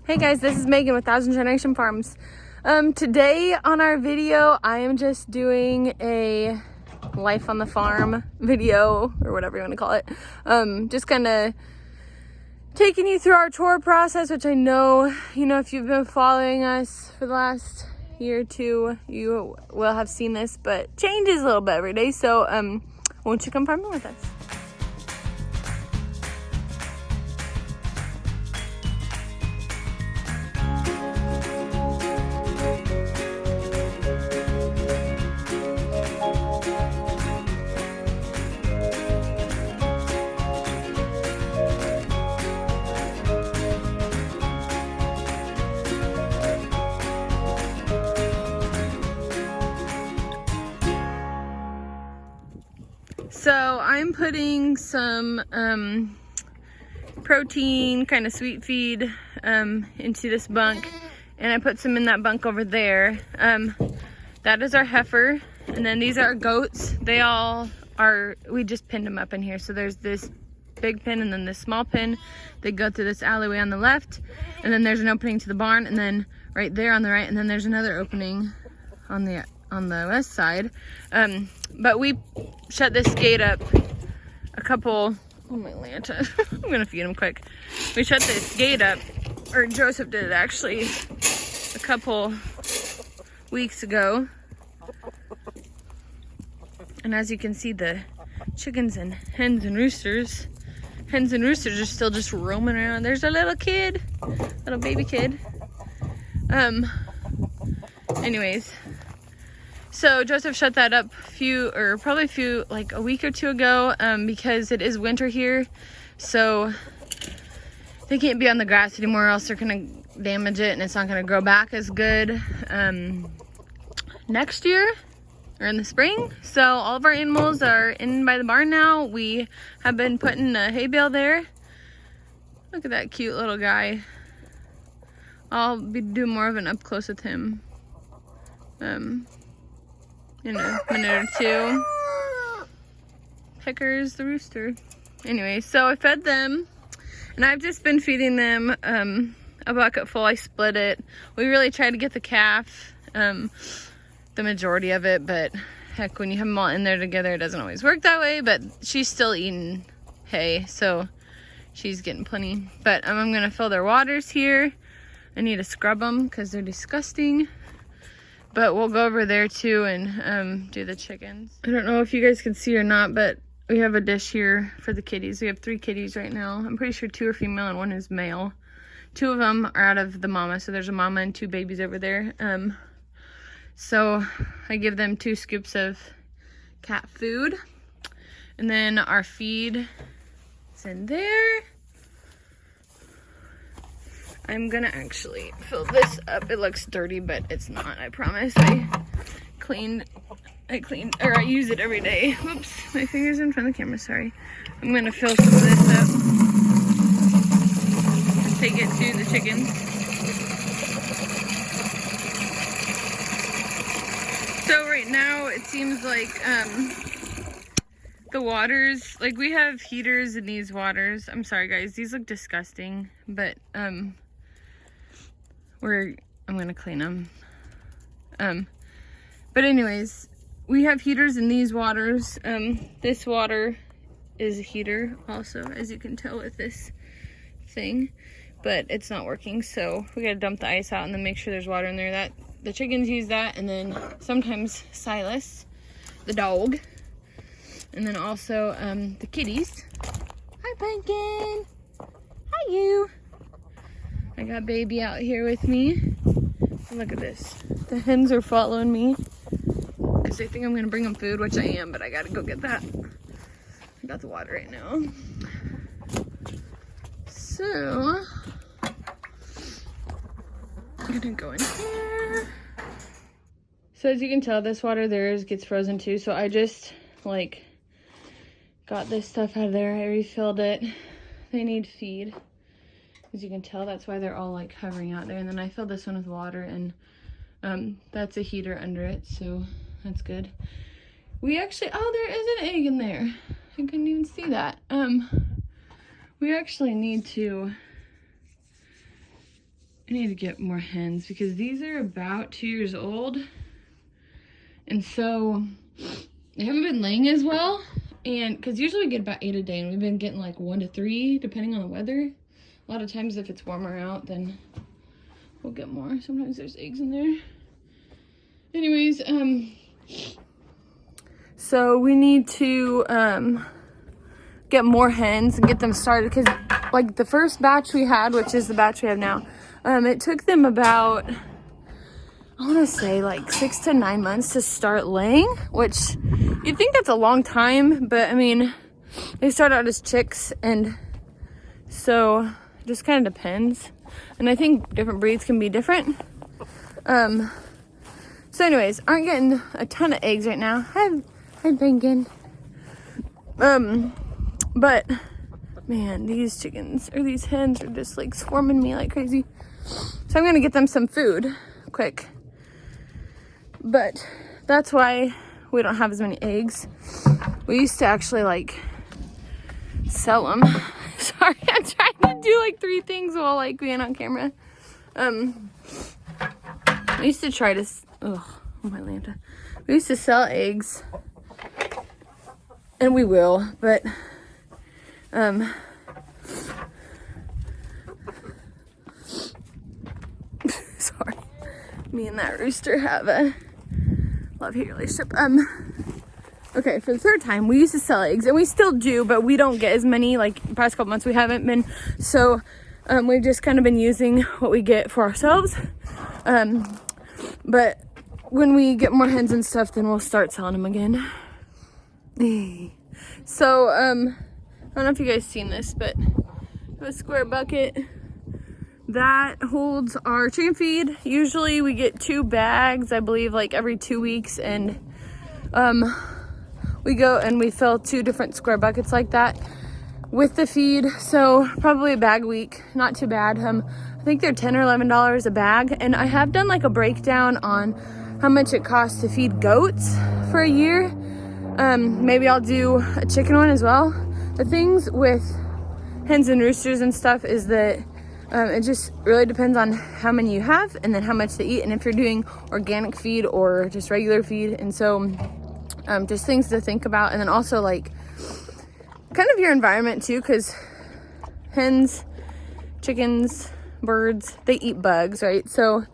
Hey guys, this is Megan with Thousand Generation Farms. Today on our video, I am just doing a life on the farm video, or whatever you want to call it. Just kind of taking you through our chore process, which I know, if you've been following us for the last year or two, you will have seen this, but changes a little bit every day. So, won't you come farming with us? So I'm putting some protein, kind of sweet feed into this bunk, and I put some in that bunk over there. That is our heifer, and then these are our goats. They all are, we just pinned them up in here. So there's this big pin and then this small pin. They go through this alleyway on the left, and then there's an opening to the barn, and then right there on the right, and then there's another opening on the west side. But we shut this gate up a couple, oh my Lanta, I'm gonna feed him quick. We shut this gate up, or Joseph did it actually, a couple weeks ago. And as you can see, the chickens and hens and roosters are still just roaming around. There's a little kid, little baby kid. Anyways, so Joseph shut that up like a week or two ago, because it is winter here, so they can't be on the grass anymore, or else they're gonna damage it and it's not gonna grow back as good next year or in the spring. So all of our animals are in by the barn now. We have been putting a hay bale there. Look at that cute little guy. I'll be doing more of an up close with him in a minute or two. Pecker's the rooster. Anyway, so I fed them, and I've just been feeding them a bucket full. I split it. We really tried to get the calf the majority of it, but heck, when you have them all in there together, it doesn't always work that way. But she's still eating hay, so she's getting plenty. But I'm gonna fill their waters here. I need to scrub them because they're disgusting. But we'll go over there too and do the chickens. I don't know if you guys can see or not, but we have a dish here for the kitties. We have 3 kitties right now. I'm pretty sure 2 are female and 1 is male. 2 of them are out of the mama, so there's a mama and 2 babies over there. So I give them 2 scoops of cat food, and then our feed is in there. I'm gonna actually fill this up. It looks dirty, but it's not, I promise. I use it every day. Whoops, my finger's in front of the camera, sorry. I'm gonna fill some of this up and take it to the chickens. So right now, it seems like the waters, like we have heaters in these waters. I'm sorry guys, these look disgusting, but I'm gonna clean them. But anyways, we have heaters in these waters. This water is a heater also, as you can tell with this thing, but it's not working, so we gotta dump the ice out and then make sure there's water in there. That the chickens use that, and then sometimes Silas, the dog, and then also the kitties. Hi Pumpkin, hi you. I got baby out here with me. Look at this. The hens are following me because they think I'm gonna bring them food, which I am, but I gotta go get that. I got the water right now. So I'm gonna go in here. So as you can tell, this water there gets frozen too. So I just got this stuff out of there. I refilled it. They need feed. As you can tell, that's why they're all hovering out there. And then I filled this one with water, and that's a heater under it, so that's good. We actually, oh, there is an egg in there. I couldn't even see that. We actually need to I need to get more hens because these are about 2 years old. And so they haven't been laying as well. And because usually we get about 8 a day, and we've been getting like 1 to 3 depending on the weather. A lot of times if it's warmer out, then we'll get more. Sometimes there's eggs in there. Anyways, so we need to get more hens and get them started, because like the first batch we had, which is the batch we have now, it took them about, I want to say like 6 to 9 months to start laying, which you'd think that's a long time, but I mean, they start out as chicks, and so it just kind of depends. And I think different breeds can be different. So anyways, aren't getting a ton of eggs right now. Hi Bacon. But man, these chickens or these hens are just like swarming me like crazy. So I'm gonna get them some food quick. But that's why we don't have as many eggs. We used to actually like sell them. Sorry, I'm trying to do like 3 things while like being on camera. We used to try to, oh my lanta. We used to sell eggs, and we will, but sorry, me and that rooster have a love-hate relationship. Okay, for the 3rd time, we used to sell eggs, and we still do, but we don't get as many. Like the past couple months we haven't been, so we've just kind of been using what we get for ourselves. But when we get more hens and stuff, then we'll start selling them again. So I don't know if you guys seen this, but I have a square bucket that holds our chicken feed. Usually we get 2 bags, I believe, like every 2 weeks, and we go and we fill 2 different square buckets like that with the feed. So probably a bag a week, not too bad. I think they're $10 or $11 a bag, and I have done like a breakdown on how much it costs to feed goats for a year. Maybe I'll do a chicken one as well. The things with hens and roosters and stuff is that it just really depends on how many you have, and then how much they eat, and if you're doing organic feed or just regular feed. And so just things to think about. And then also like kind of your environment too, because hens, chickens, birds, they eat bugs, right? So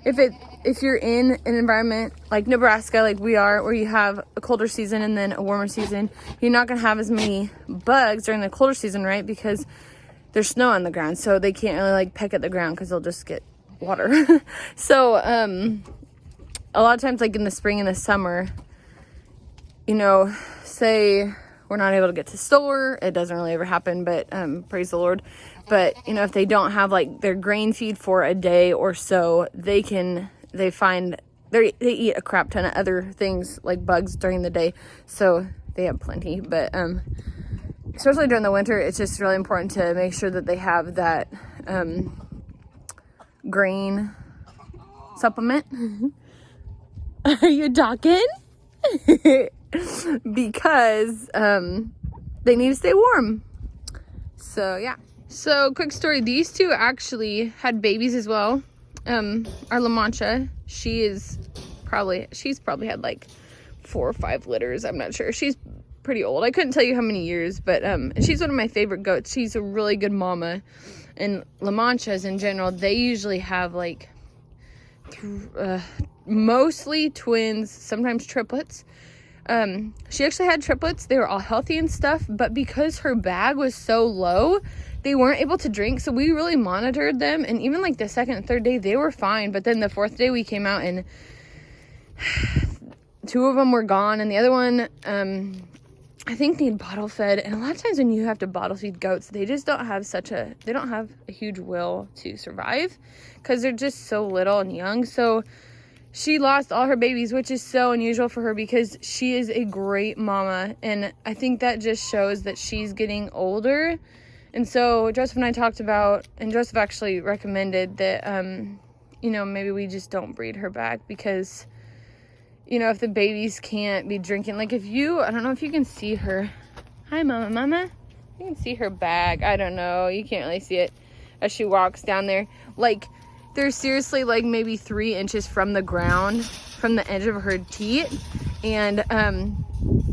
if you're in an environment like Nebraska, like we are, where you have a colder season and then a warmer season, you're not gonna have as many bugs during the colder season, right? Because there's snow on the ground, so they can't really like peck at the ground because they'll just get water. So a lot of times, like in the spring and the summer, you know, say we're not able to get to the store, it doesn't really ever happen, but praise the Lord. But you know, if they don't have like their grain feed for a day or so, they eat a crap ton of other things like bugs during the day, so they have plenty. But especially during the winter, it's just really important to make sure that they have that grain supplement. Are you talking? Because they need to stay warm. So yeah. So quick story, these 2 actually had babies as well. Our La Mancha, she's probably had like 4 or 5 litters. I'm not sure. She's pretty old. I couldn't tell you how many years, but she's one of my favorite goats. She's a really good mama. And La Manchas in general, they usually have like mostly twins, sometimes triplets. She actually had triplets. They were all healthy and stuff, but because her bag was so low, they weren't able to drink. So we really monitored them, and even like the 2nd and 3rd day they were fine, but then the 4th day we came out and 2 of them were gone, and the other one I think need bottle fed. And a lot of times when you have to bottle feed goats, they just don't have a huge will to survive because they're just so little and young. So she lost all her babies, which is so unusual for her because she is a great mama. And I think that just shows that she's getting older. And so Joseph and I talked about, and Joseph actually recommended that, you know, maybe we just don't breed her back because, you know, if the babies can't be drinking, like if you, I don't know if you can see her. Hi, mama. You can see her bag. I don't know. You can't really see it as she walks down there. Like, they're seriously like maybe 3 inches from the ground, from the edge of her teat. And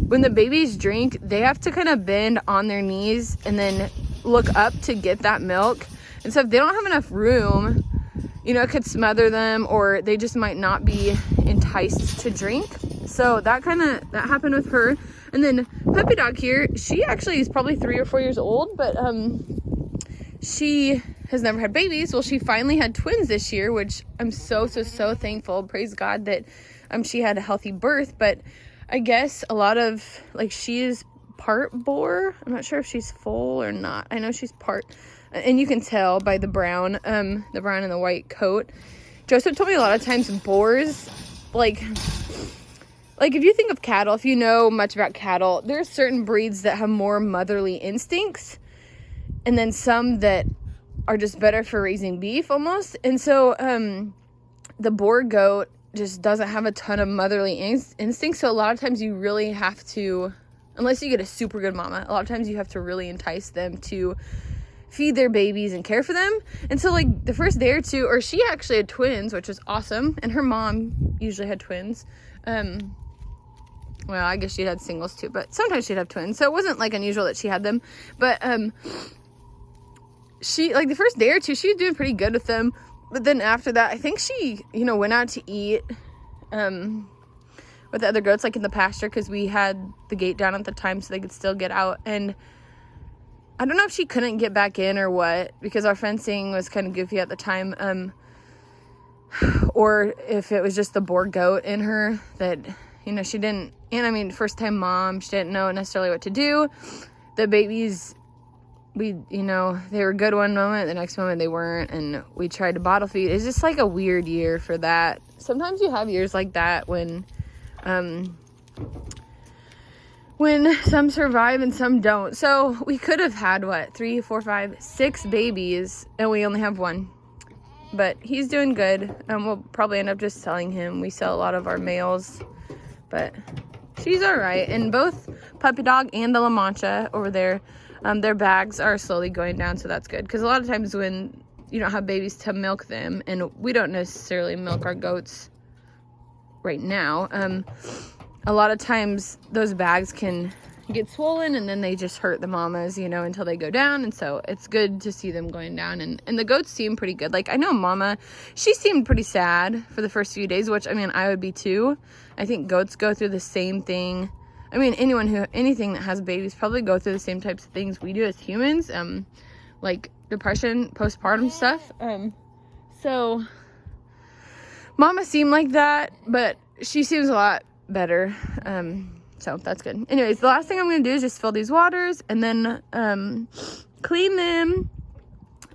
when the babies drink, they have to kind of bend on their knees and then look up to get that milk. And so if they don't have enough room, you know, it could smother them, or they just might not be enticed to drink. So that happened with her. And then puppy dog here, she actually is probably 3 or 4 years old, but she has never had babies. Well, she finally had twins this year, which I'm so thankful. Praise God that she had a healthy birth. But I guess a lot of, like, she is part boar. I'm not sure if she's full or not. I know she's part, and you can tell by the brown and the white coat. Joseph told me a lot of times boars, like if you think of cattle, if you know much about cattle, there are certain breeds that have more motherly instincts, and then some that are just better for raising beef almost. And so the boar goat just doesn't have a ton of motherly instincts. So a lot of times you really have to, unless you get a super good mama, a lot of times you have to really entice them to feed their babies and care for them. And so like the first day or two, or she actually had twins, which was awesome. And her mom usually had twins. Well, I guess she had singles too, but sometimes she'd have twins. So it wasn't like unusual that she had them. But she, like the first day or two, she was doing pretty good with them. But then after that, I think she, you know, went out to eat with the other goats, like in the pasture, because we had the gate down at the time so they could still get out. And I don't know if she couldn't get back in or what, because our fencing was kind of goofy at the time, or if it was just the boar goat in her that, you know, she didn't, and I mean, first time mom, she didn't know necessarily what to do. The babies, you know, they were good one moment, the next moment they weren't, and we tried to bottle feed. It's just like a weird year for that. Sometimes you have years like that when some survive and some don't. So we could have had, 3, 4, 5, 6 babies, and we only have 1. But he's doing good. We'll probably end up just selling him. We sell a lot of our males, but she's all right. And both Puppy Dog and the La Mancha over there, their bags are slowly going down, so that's good. Because a lot of times when you don't have babies to milk them, and we don't necessarily milk our goats right now, a lot of times those bags can get swollen, and then they just hurt the mamas, you know, until they go down. And so it's good to see them going down, and the goats seem pretty good. Like, I know mama, she seemed pretty sad for the first few days, which, I mean, I would be too. I think goats go through the same thing. I mean, anything that has babies probably go through the same types of things we do as humans, like depression, postpartum stuff. So mama seemed like that, but she seems a lot better. So that's good. Anyways, the last thing I'm going to do is just fill these waters and then clean them,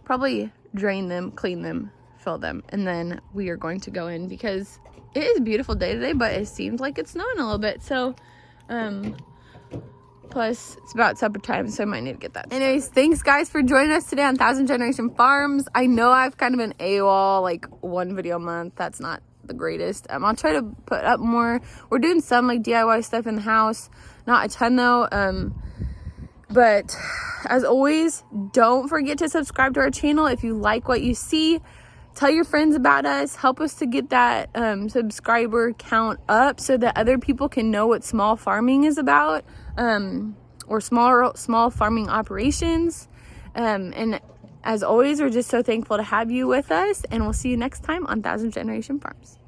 probably drain them, clean them, fill them, and then we are going to go in because it is a beautiful day today, but it seems like it's snowing a little bit. So plus it's about supper time, so I might need to get that stuff. Anyways, thanks guys for joining us today on 1000 Generation Farms. I know I've kind of been AWOL, like 1 video a month. That's not the greatest. I'll try to put up more. We're doing some like DIY stuff in the house, not a ton though. But as always, don't forget to subscribe to our channel if you like what you see. Tell your friends about us. Help us to get that subscriber count up so that other people can know what small farming is about, or small farming operations. And as always, we're just so thankful to have you with us, and we'll see you next time on 1000 Generation Farms.